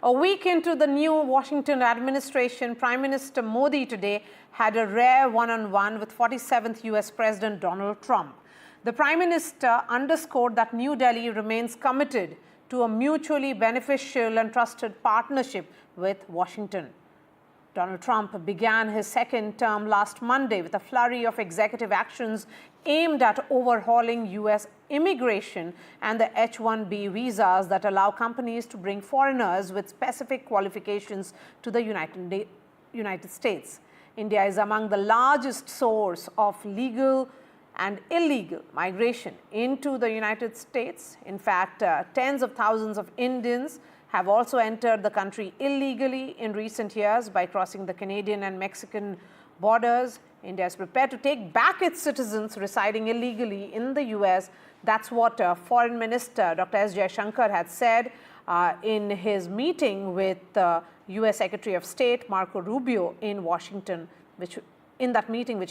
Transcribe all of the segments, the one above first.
A week into the new Washington administration, Prime Minister Modi today had a rare one-on-one with 47th US President Donald Trump. The Prime Minister underscored that New Delhi remains committed to a mutually beneficial and trusted partnership with Washington. Donald Trump began his second term last Monday with a flurry of executive actions aimed at overhauling US immigration and the H-1B visas that allow companies to bring foreigners with specific qualifications to the United States. India is among the largest source of legal and illegal migration into the United States. In fact, tens of thousands of Indians have also entered the country illegally in recent years by crossing the Canadian and Mexican borders. India is prepared to take back its citizens residing illegally in the US. That's what Foreign Minister Dr. S. Jaishankar had said in his meeting with US Secretary of State Marco Rubio in Washington, which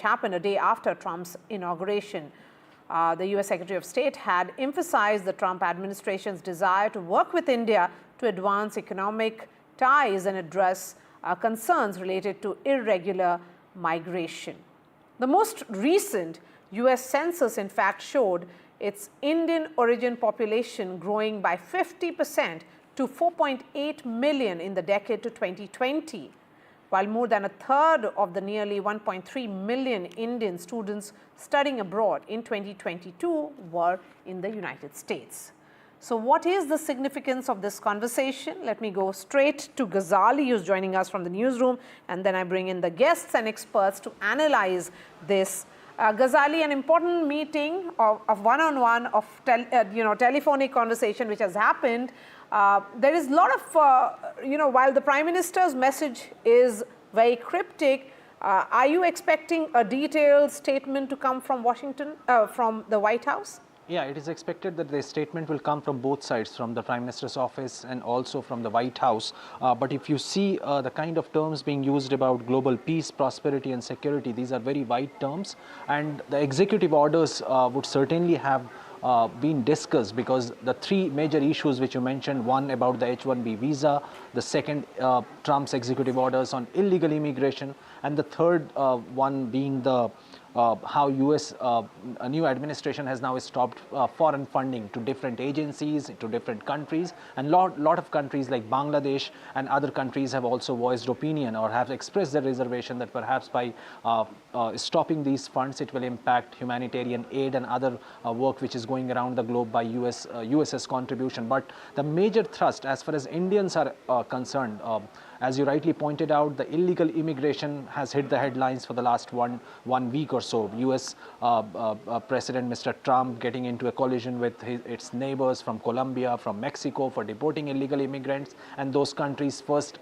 happened a day after Trump's inauguration. The US Secretary of State had emphasized the Trump administration's desire to work with India to advance economic ties and address concerns related to irregular migration. The most recent US census, in fact, showed its Indian origin population growing by 50% to 4.8 million in the decade to 2020, while more than a third of the nearly 1.3 million Indian students studying abroad in 2022 were in the United States. So what is the significance of this conversation? Let me go straight to Ghazali, who's joining us from the newsroom, and then I bring in the guests and experts to analyze this. Ghazali, an important meeting of one-on-one, of telephonic conversation which has happened. There is a lot of, while the Prime Minister's message is very cryptic, are you expecting a detailed statement to come from Washington, from the White House? Yeah, it is expected that the statement will come from both sides, from the Prime Minister's office and also from the White House. But if you see the kind of terms being used about global peace, prosperity and security, these are very wide terms, and the executive orders would certainly have been discussed, because the three major issues which you mentioned, one about the H-1B visa, the second Trump's executive orders on illegal immigration, and the third one being the how a new administration has now stopped foreign funding to different agencies, to different countries, and lot of countries like Bangladesh and other countries have also voiced opinion or have expressed their reservation that perhaps by stopping these funds, it will impact humanitarian aid and other work which is going around the globe by US's contribution. But the major thrust, as far as Indians are concerned, as you rightly pointed out, the illegal immigration has hit the headlines for the last one week or so. US President Mr. Trump getting into a collision with its neighbors from Colombia, from Mexico, for deporting illegal immigrants, and those countries first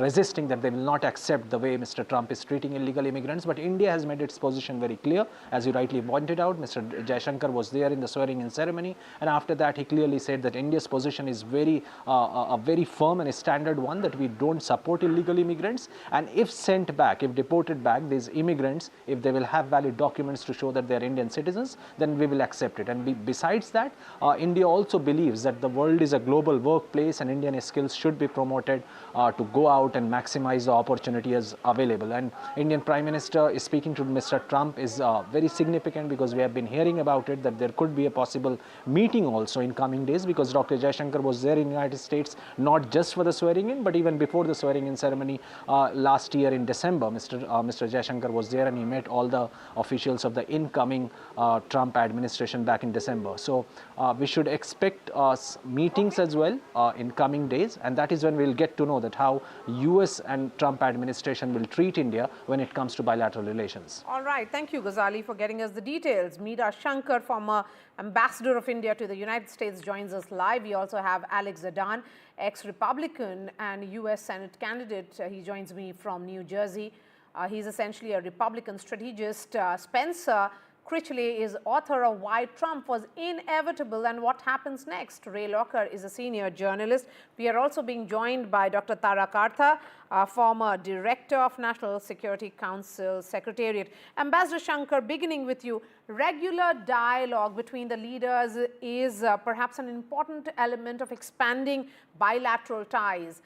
resisting that they will not accept the way Mr. Trump is treating illegal immigrants. But India has made its position very clear. As you rightly pointed out, Mr. Jaishankar was there in the swearing-in ceremony, and after that he clearly said that India's position is a very firm and a standard one, that we don't support illegal immigrants, and if sent back, if deported back, these immigrants, if they will have valid documents to show that they are Indian citizens, then we will accept it. And besides that, India also believes that the world is a global workplace and Indian skills should be promoted to go out and maximize the opportunities available. And Indian Prime Minister is speaking to Mr. Trump is very significant, because we have been hearing about it, that there could be a possible meeting also in coming days, because Dr. Jaishankar was there in the United States not just for the swearing in, but even before the swearing-in ceremony last year in December. Mr. Jaishankar was there and he met all the officials of the incoming Trump administration back in December. So we should expect meetings as well in coming days, and that is when we'll get to know that how US and Trump administration will treat India when it comes to bilateral relations. All right. Thank you, Ghazali, for getting us the details. Meera Shankar, former ambassador of India to the United States, joins us live. We also have Alex Zadan, ex-Republican and US Senate candidate. He joins me from New Jersey. He's essentially a Republican strategist. Spencer, Critchley is author of Why Trump Was Inevitable and What Happens Next. Ray Locker is a senior journalist. We are also being joined by Dr. Tara Kartha, former Director of National Security Council Secretariat. Ambassador Shankar, beginning with you, regular dialogue between the leaders is perhaps an important element of expanding bilateral ties.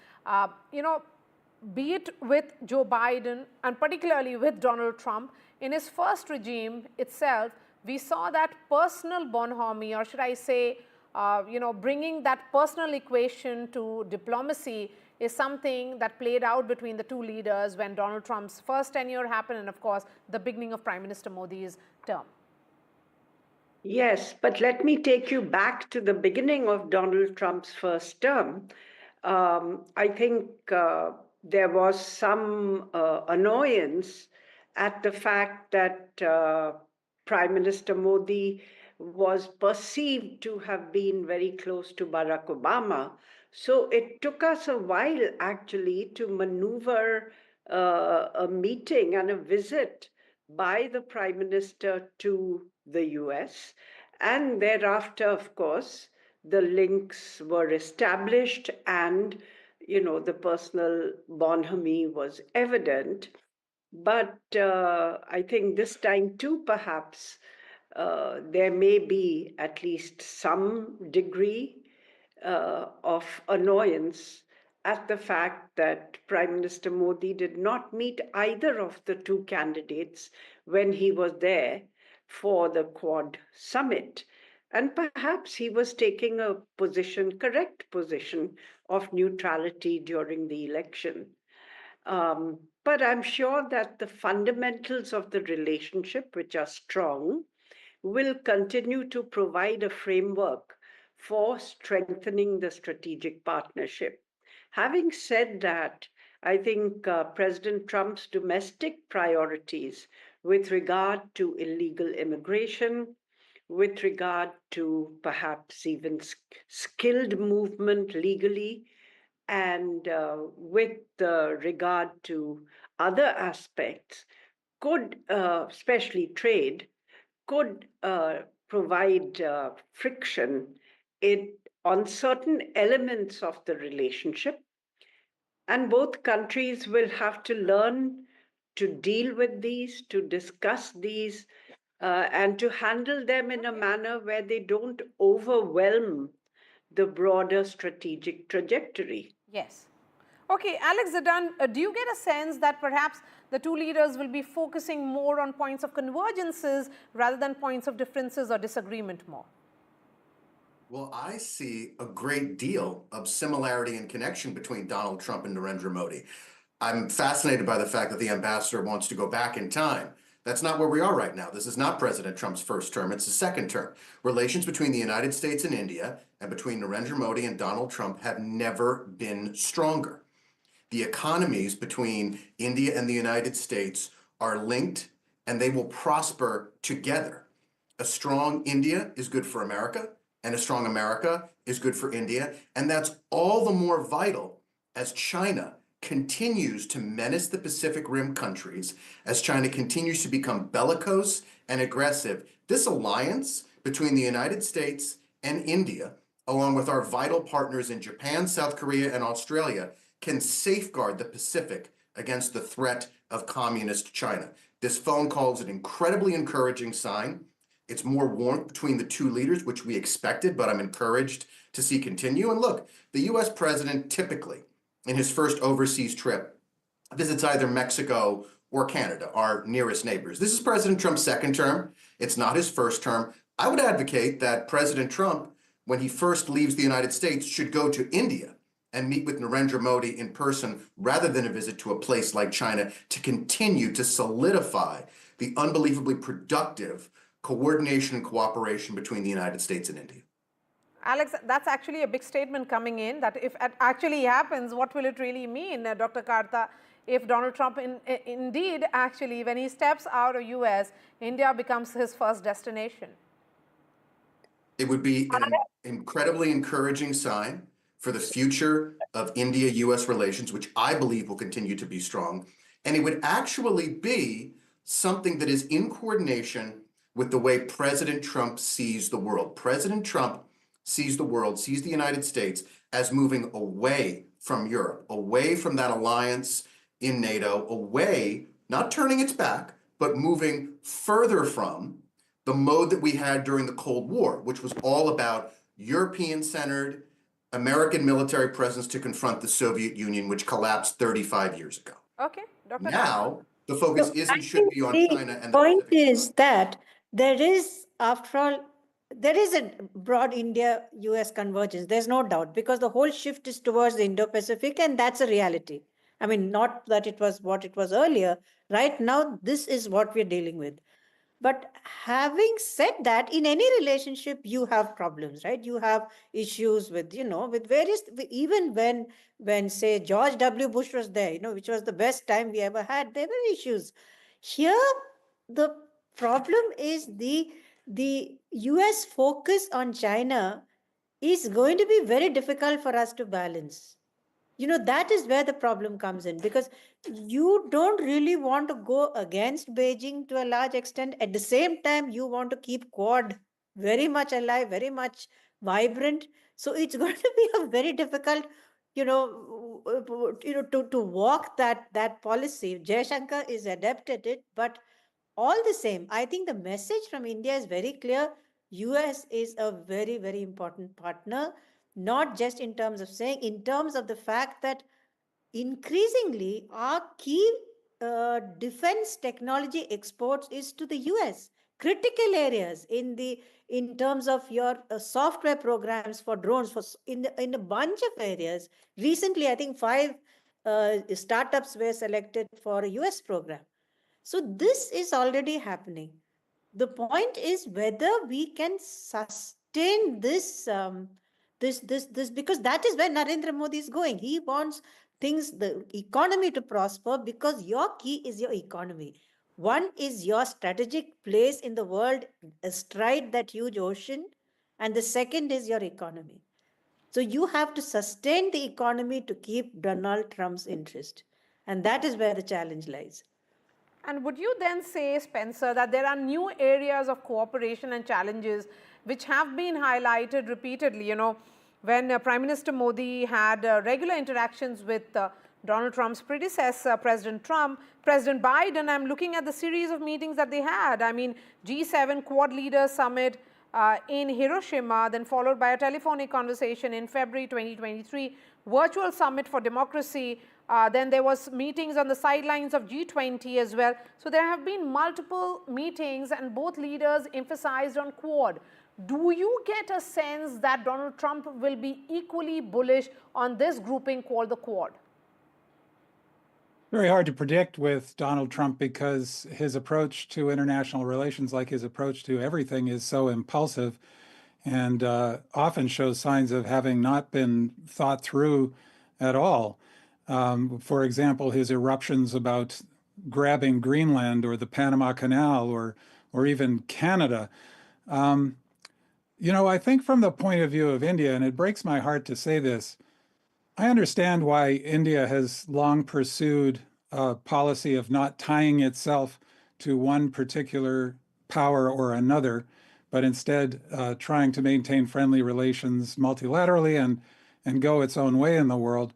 Be it with Joe Biden and particularly with Donald Trump, in his first regime itself, we saw that personal bonhomie, or should I say, bringing that personal equation to diplomacy is something that played out between the two leaders when Donald Trump's first tenure happened and, of course, the beginning of Prime Minister Modi's term. Yes, but let me take you back to the beginning of Donald Trump's first term. I think there was some annoyance at the fact that Prime Minister Modi was perceived to have been very close to Barack Obama. So it took us a while actually to maneuver a meeting and a visit by the Prime Minister to the US. And thereafter, of course, the links were established and, the personal bonhomie was evident. But I think this time too, perhaps, there may be at least some degree of annoyance at the fact that Prime Minister Modi did not meet either of the two candidates when he was there for the Quad summit. And perhaps he was taking a correct position of neutrality during the election. But I'm sure that the fundamentals of the relationship, which are strong, will continue to provide a framework for strengthening the strategic partnership. Having said that, I think President Trump's domestic priorities with regard to illegal immigration, with regard to perhaps even skilled movement legally, and with regard to other aspects, could, especially trade, could provide friction on certain elements of the relationship. And both countries will have to learn to deal with these, to discuss these, and to handle them in a manner where they don't overwhelm the broader strategic trajectory. Yes. Okay, Alex Zidane, do you get a sense that perhaps the two leaders will be focusing more on points of convergences rather than points of differences or disagreement more? Well, I see a great deal of similarity and connection between Donald Trump and Narendra Modi. I'm fascinated by the fact that the ambassador wants to go back in time. That's not where we are right now. This is not President Trump's first term, it's his second term. Relations between the United States and India and between Narendra Modi and Donald Trump have never been stronger. The economies between India and the United States are linked and they will prosper together. A strong India is good for America, and a strong America is good for India. And that's all the more vital as China continues to menace the Pacific Rim countries, as China continues to become bellicose and aggressive. This alliance between the United States and India, along with our vital partners in Japan, South Korea, and Australia, can safeguard the Pacific against the threat of communist China. This phone call is an incredibly encouraging sign. It's more warmth between the two leaders, which we expected, but I'm encouraged to see continue. And look, the US president typically, in his first overseas trip, visits either Mexico or Canada, our nearest neighbors. This is President Trump's second term. It's not his first term. I would advocate that President Trump, when he first leaves the United States, should go to India and meet with Narendra Modi in person rather than a visit to a place like China to continue to solidify the unbelievably productive coordination and cooperation between the United States and India. Alex, that's actually a big statement coming in, that if it actually happens, what will it really mean, Dr. Kartha, if Donald Trump indeed actually, when he steps out of US, India becomes his first destination? It would be an incredibly encouraging sign for the future of India-US relations, which I believe will continue to be strong. And it would actually be something that is in coordination with the way President Trump sees the world. President Trump sees the world, sees the United States as moving away from Europe, away from that alliance in NATO, away, not turning its back, but moving further from the mode that we had during the Cold War, which was all about European-centered American military presence to confront the Soviet Union, which collapsed 35 years ago. Okay, Dr. Now, the focus So is I and should think be on the China and the point Pacific. is that there is, after all, there is a broad India-US convergence. There's no doubt, because the whole shift is towards the Indo-Pacific, and that's a reality. I mean, not that it was what it was earlier. Right now, this is what we're dealing with. But having said that, in any relationship, you have problems, right? You have issues with, with various, even when say George W. Bush was there, which was the best time we ever had, there were issues. Here, the problem is the US focus on China is going to be very difficult for us to balance. That is where the problem comes in, because you don't really want to go against Beijing to a large extent. At the same time, you want to keep Quad very much alive, very much vibrant. So it's going to be a very difficult, to walk that policy. Jaishankar is adept at it, but all the same, I think the message from India is very clear. US is a very, very important partner, not just in terms of saying, in terms of the fact that increasingly our key defense technology exports is to the US. Critical areas in terms of your software programs for drones, in a bunch of areas. Recently, I think 5 startups were selected for a US program. So this is already happening. The point is whether we can sustain this, this, because that is where Narendra Modi is going. He wants the economy to prosper, because your key is your economy. One is your strategic place in the world astride that huge ocean, and the second is your economy. So you have to sustain the economy to keep Donald Trump's interest. And that is where the challenge lies. And would you then say, Spencer, that there are new areas of cooperation and challenges which have been highlighted repeatedly? When Prime Minister Modi had regular interactions with Donald Trump's predecessor, President Trump, President Biden, I'm looking at the series of meetings that they had. I mean, G7 Quad Leaders Summit in Hiroshima, then followed by a telephonic conversation in February 2023, virtual summit for democracy. Then there was meetings on the sidelines of G20 as well. So there have been multiple meetings, and both leaders emphasized on Quad. Do you get a sense that Donald Trump will be equally bullish on this grouping called the Quad? Very hard to predict with Donald Trump, because his approach to international relations, like his approach to everything, is so impulsive and often shows signs of having not been thought through at all. For example, his eruptions about grabbing Greenland or the Panama Canal or even Canada. I think from the point of view of India, and it breaks my heart to say this, I understand why India has long pursued a policy of not tying itself to one particular power or another, but instead trying to maintain friendly relations multilaterally and go its own way in the world.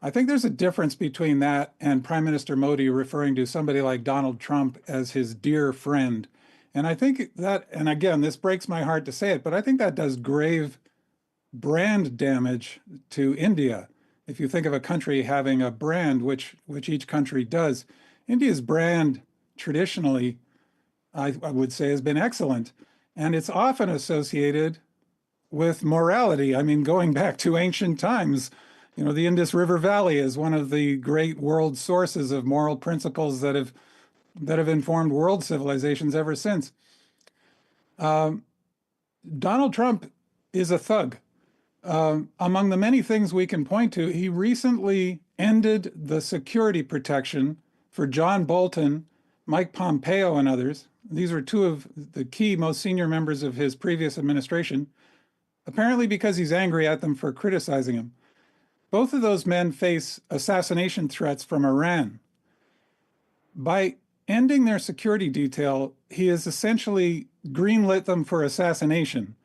I think there's a difference between that and Prime Minister Modi referring to somebody like Donald Trump as his dear friend. And I think that, and again, this breaks my heart to say it, but I think that does grave brand damage to India. If you think of a country having a brand, which each country does, India's brand traditionally, I would say, has been excellent. And it's often associated with morality. I mean, going back to ancient times, the Indus River Valley is one of the great world sources of moral principles that have informed world civilizations ever since. Donald Trump is a thug. Among the many things we can point to, he recently ended the security protection for John Bolton, Mike Pompeo, and others. These were two of the key, most senior members of his previous administration, apparently because he's angry at them for criticizing him. Both of those men face assassination threats from Iran. By ending their security detail, he has essentially greenlit them for assassination.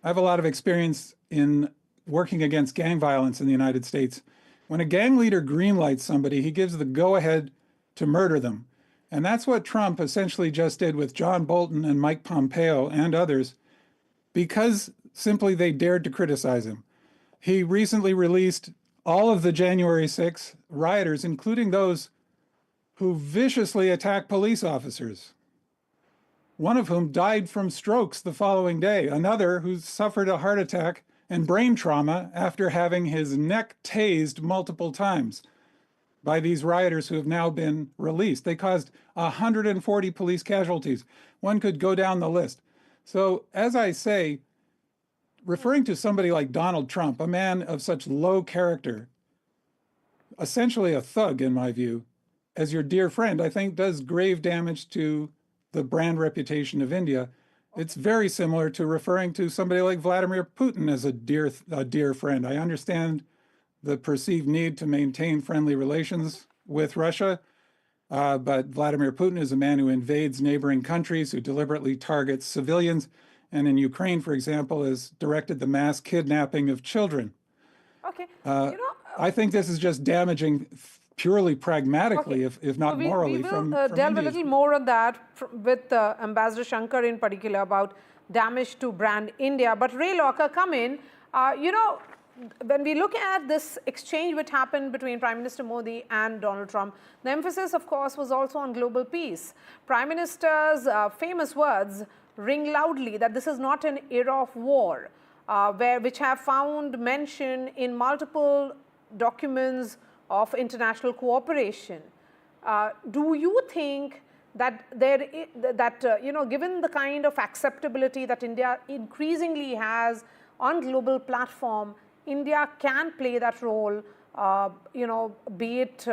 I have a lot of experience in working against gang violence in the United States. When a gang leader greenlights somebody, he gives the go-ahead to murder them. And that's what Trump essentially just did with John Bolton and Mike Pompeo and others, because simply they dared to criticize him. He recently released all of the January 6 rioters, including those who viciously attacked police officers, one of whom died from strokes the following day, another who suffered a heart attack and brain trauma after having his neck tased multiple times by these rioters who have now been released. They caused 140 police casualties. One could go down the list. So, as I say, referring to somebody like Donald Trump, a man of such low character, essentially a thug in my view, as your dear friend, I think does grave damage to the brand reputation of India. It's very similar to referring to somebody like Vladimir Putin as a dear friend. I understand the perceived need to maintain friendly relations with Russia, but Vladimir Putin is a man who invades neighboring countries, who deliberately targets civilians, and in Ukraine, for example, has directed the mass kidnapping of children. Okay. I think this is just damaging purely pragmatically, Okay. if not So morally, we will from delve a India's little more on that with Ambassador Shankar in particular about damage to brand India. But Ray Locker, come in. When we look at this exchange which happened between Prime Minister Modi and Donald Trump, the emphasis, of course, was also on global peace. Prime Minister's famous words ring loudly that this is not an era of war, which have found mention in multiple documents of international cooperation. Do you think that given the kind of acceptability that India increasingly has on global platform, India can play that role, be it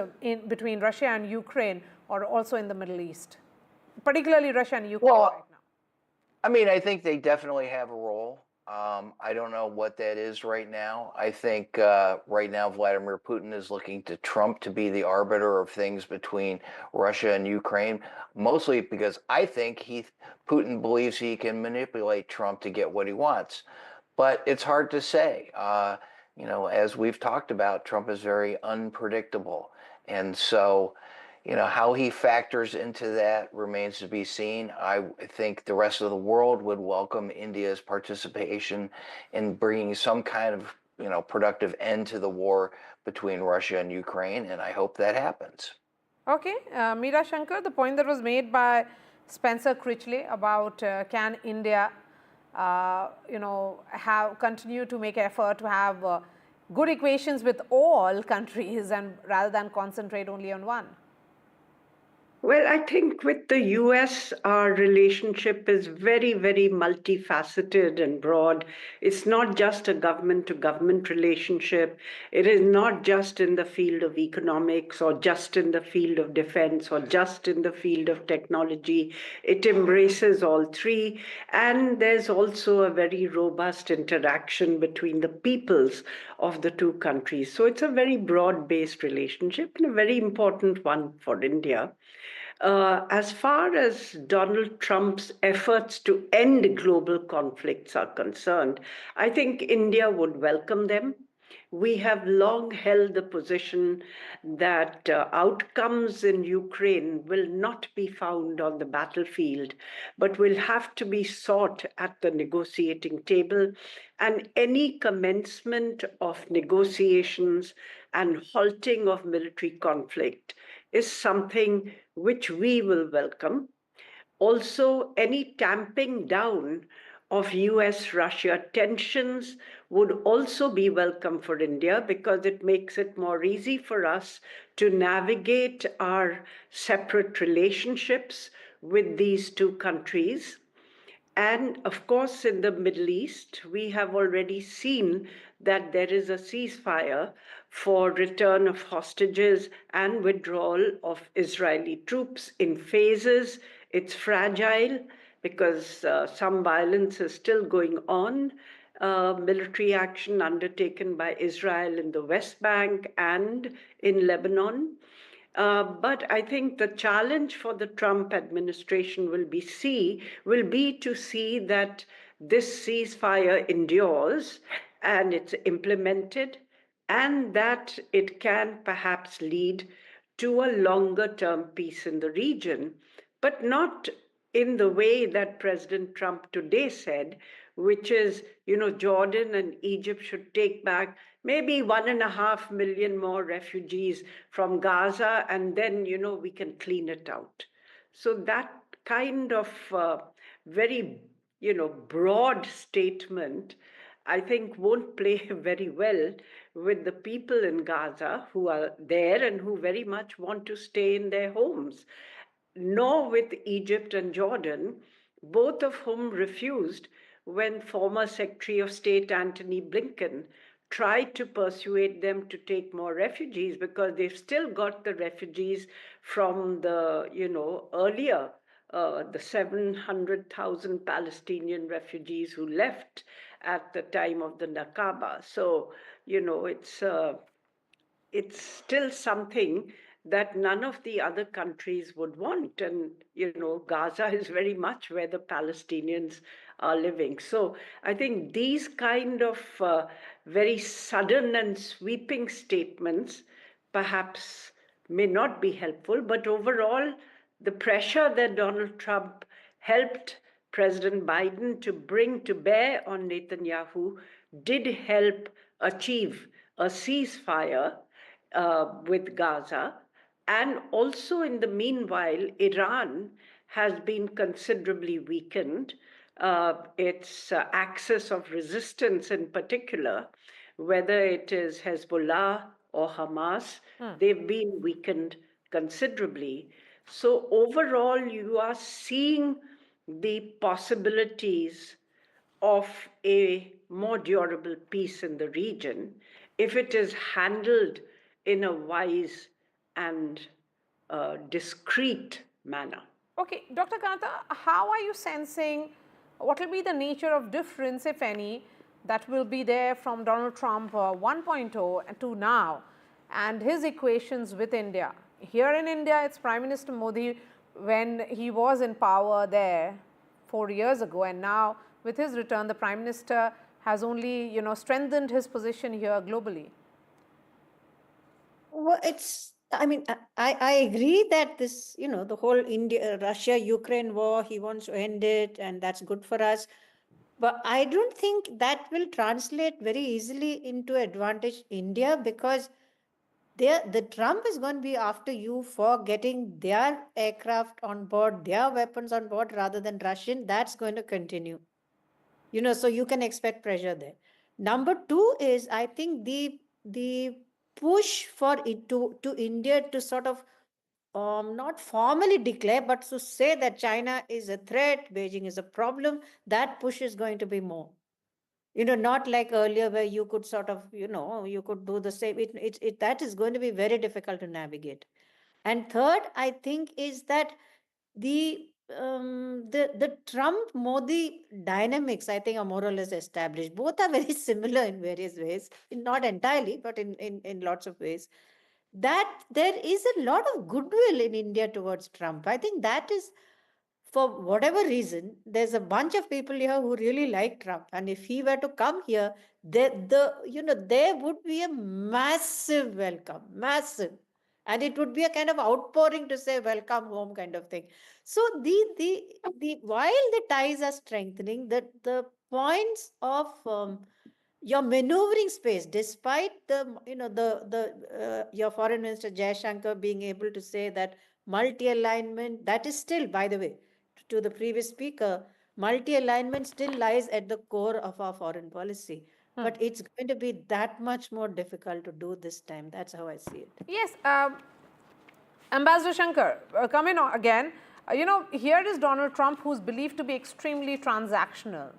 between Russia and Ukraine or also in the Middle East, particularly Russia and Ukraine right now? I mean, I think they definitely have a role. I don't know what that is right now. I think right now Vladimir Putin is looking to Trump to be the arbiter of things between Russia and Ukraine, mostly because I think Putin believes he can manipulate Trump to get what he wants. But it's hard to say. As we've talked about, Trump is very unpredictable. And so, how he factors into that remains to be seen. I think the rest of the world would welcome India's participation in bringing some kind of, productive end to the war between Russia and Ukraine, and I hope that happens. Okay, Meera Shankar, the point that was made by Spencer Critchley about can India, continue to make effort to have good equations with all countries and rather than concentrate only on one? Well, I think with the US, our relationship is very, very multifaceted and broad. It's not just a government to government relationship. It is not just in the field of economics or just in the field of defense or just in the field of technology. It embraces all three. And there's also a very robust interaction between the peoples of the two countries. So it's a very broad-based relationship and a very important one for India. As far as Donald Trump's efforts to end global conflicts are concerned, I think India would welcome them. We have long held the position that outcomes in Ukraine will not be found on the battlefield, but will have to be sought at the negotiating table. And any commencement of negotiations and halting of military conflict is something which we will welcome. Also, any tamping down of US-Russia tensions would also be welcome for India because it makes it more easy for us to navigate our separate relationships with these two countries. And of course, in the Middle East, we have already seen that there is a ceasefire for return of hostages and withdrawal of Israeli troops in phases. It's fragile because some violence is still going on. Military action undertaken by Israel in the West Bank and in Lebanon. But I think the challenge for the Trump administration will be to see that this ceasefire endures and it's implemented, and that it can perhaps lead to a longer term peace in the region, but not in the way that President Trump today said, which is, Jordan and Egypt should take back maybe 1.5 million more refugees from Gaza, and then, we can clean it out. So that kind of very, broad statement, I think won't play very well with the people in Gaza who are there and who very much want to stay in their homes, nor with Egypt and Jordan, both of whom refused when former Secretary of State Antony Blinken tried to persuade them to take more refugees, because they've still got the refugees from the, earlier, the 700,000 Palestinian refugees who left at the time of the Nakaba. So, it's still something that none of the other countries would want. And, Gaza is very much where the Palestinians are living. So I think these kind of very sudden and sweeping statements perhaps may not be helpful, but overall, the pressure that Donald Trump helped President Biden to bring to bear on Netanyahu did help achieve a ceasefire with Gaza. And also, in the meanwhile, Iran has been considerably weakened. Its axis of resistance in particular, whether it is Hezbollah or Hamas, they've been weakened considerably. So overall, you are seeing the possibilities of a more durable peace in the region if it is handled in a wise and discreet manner. Okay, Dr. Kanta, how are you sensing what will be the nature of difference, if any, that will be there from Donald Trump 1.0 to now, and his equations with India? Here in India, it's Prime Minister Modi when he was in power there 4 years ago, and now with his return, the Prime Minister has only, strengthened his position here globally. Well, I agree that this, the whole Russia-Ukraine war, he wants to end it, and that's good for us. But I don't think that will translate very easily into advantage India, because the Trump is going to be after you for getting their aircraft on board, their weapons on board, rather than Russian. That's going to continue. So you can expect pressure there. Number two is, I think the push for it to India to sort of not formally declare, but to say that China is a threat, Beijing is a problem, that push is going to be more. Not like earlier where you could sort of, you could do the same. That is going to be very difficult to navigate. And third, I think, is that the Trump-Modi dynamics, I think, are more or less established. Both are very similar in various ways, not entirely, but in lots of ways. That there is a lot of goodwill in India towards Trump. I think that is, for whatever reason, there's a bunch of people here who really like Trump. And if he were to come here, there would be a massive welcome, massive. And it would be a kind of outpouring to say, welcome home kind of thing. So while the ties are strengthening, the points of your maneuvering space, despite your Foreign Minister Jaishankar being able to say that multi-alignment, that is still, by the way, to the previous speaker, multi-alignment still lies at the core of our foreign policy. But it's going to be that much more difficult to do this time. That's how I see it. Yes, Ambassador Shankar, come in again. Here is Donald Trump, who's believed to be extremely transactional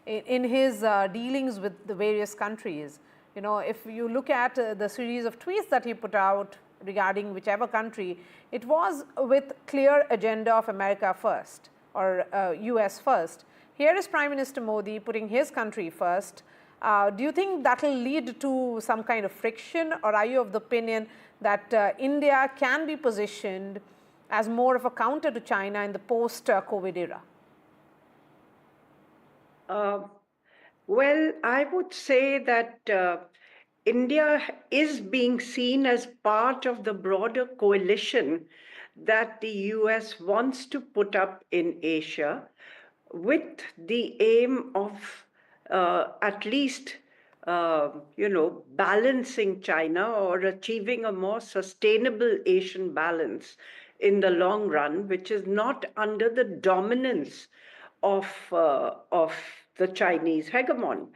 in his dealings with the various countries. If you look at the series of tweets that he put out regarding whichever country, it was with clear agenda of America first or US first. Here is Prime Minister Modi putting his country first, Do you think that will lead to some kind of friction, or are you of the opinion that India can be positioned as more of a counter to China in the post-COVID era? Well, I would say that India is being seen as part of the broader coalition that the US wants to put up in Asia, with the aim of at least balancing China or achieving a more sustainable Asian balance in the long run, which is not under the dominance of the Chinese hegemon.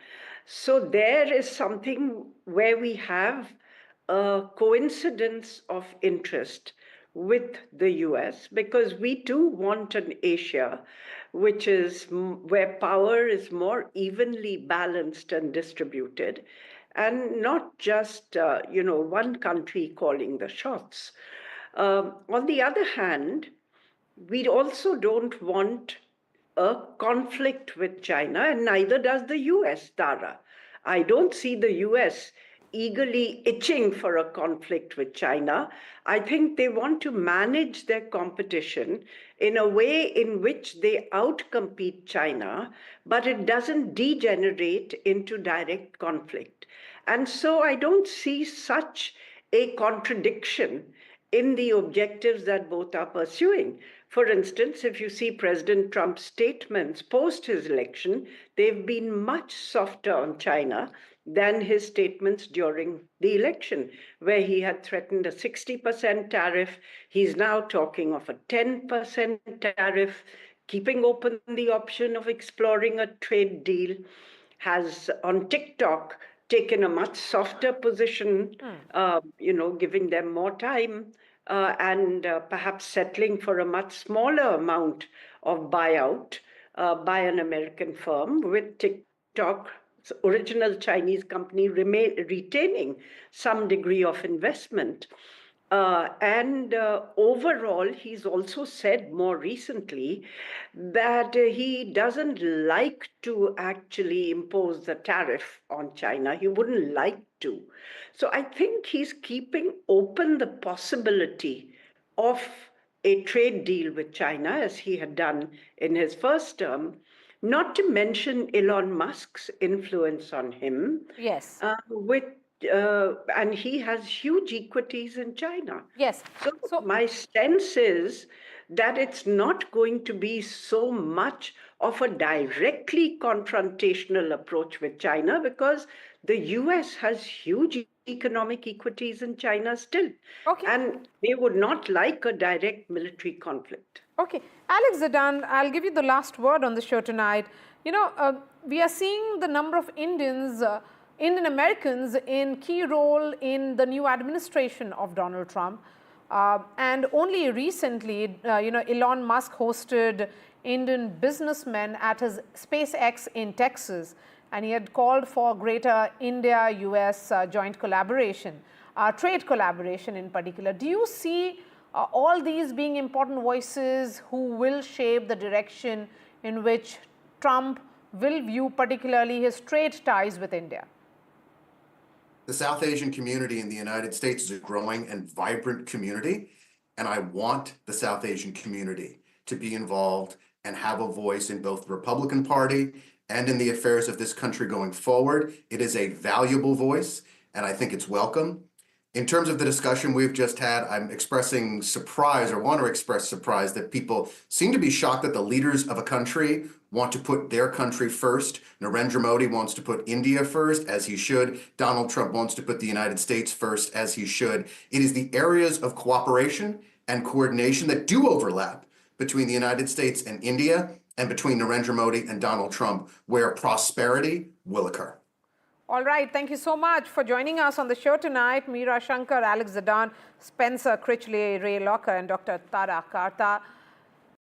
So there is something where we have a coincidence of interest with the US, because we too want an Asia which is where power is more evenly balanced and distributed, and not just one country calling the shots. On the other hand, we also don't want a conflict with China, and neither does the US, Tara. I don't see the US eagerly itching for a conflict with China. I think they want to manage their competition in a way in which they outcompete China, but it doesn't degenerate into direct conflict. And so I don't see such a contradiction in the objectives that both are pursuing. For instance, if you see President Trump's statements post his election, they've been much softer on China than his statements during the election, where he had threatened a 60% tariff. He's now talking of a 10% tariff, keeping open the option of exploring a trade deal. Has on TikTok taken a much softer position, giving them more time and perhaps settling for a much smaller amount of buyout by an American firm, with TikTok's original Chinese company retaining some degree of investment. Overall, he's also said more recently that he doesn't like to actually impose the tariff on China. He wouldn't like to. So I think he's keeping open the possibility of a trade deal with China, as he had done in his first term, not to mention Elon Musk's influence on him. Yes. And he has huge equities in China. Yes. So my sense is that it's not going to be so much of a directly confrontational approach with China, because the US has huge economic equities in China still. Okay. And they would not like a direct military conflict. Okay. Alex Zidane, I'll give you the last word on the show tonight. We are seeing the number of Indian Americans in key role in the new administration of Donald Trump. And only recently, Elon Musk hosted Indian businessmen at his SpaceX in Texas, and he had called for greater India-US joint collaboration, trade collaboration in particular. Do you see all these being important voices who will shape the direction in which Trump will view particularly his trade ties with India? The South Asian community in the United States is a growing and vibrant community, and I want the South Asian community to be involved and have a voice in both the Republican Party and in the affairs of this country going forward. It is a valuable voice, and I think it's welcome. In terms of the discussion we've just had, I'm expressing surprise, or want to express surprise, that people seem to be shocked that the leaders of a country want to put their country first. Narendra Modi wants to put India first, as he should. Donald Trump wants to put the United States first, as he should. It is the areas of cooperation and coordination that do overlap between the United States and India, and between Narendra Modi and Donald Trump, where prosperity will occur. All right. Thank you so much for joining us on the show tonight. Meera Shankar, Alex Zidane, Spencer Critchley, Ray Locker, and Dr. Tara Karta.